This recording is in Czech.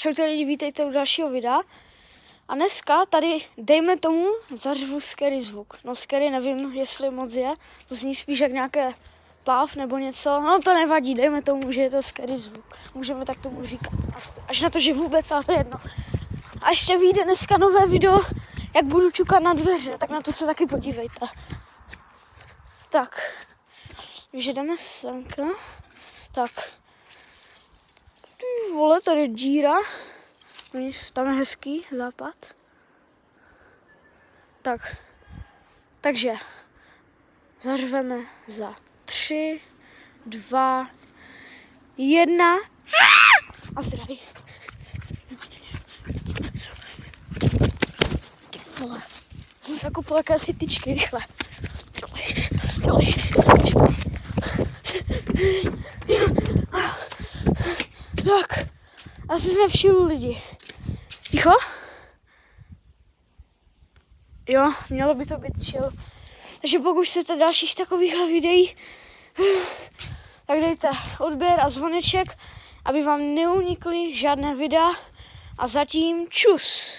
Čaute lidi, vítejte u dalšího videa. A dneska tady, dejme tomu, zařvu scary zvuk. No scary nevím, jestli moc je, to zní spíš jak nějaké páv nebo něco. No to nevadí, dejme tomu, že je to scary zvuk. Můžeme tak tomu říkat. Až na to, že vůbec, ale to je jedno. A ještě vyjde dneska nové video, jak budu čukat na dveře, tak na to se taky podívejte. Tak, takže jdeme semka. Tak. Ty vole, tady je díra. Tam je hezký západ. Tak. Takže zařveme za 3, 2, 1 a zdraví. Ty vole. Jsem se koupil jakési tyčky, rychle. Tak, asi jsme v šilu lidi. Ticho? Jo, mělo by to být chill. Takže pokud chcete dalších takových videí, tak dejte odběr a zvoneček, aby vám neunikly žádné videa. A zatím čus!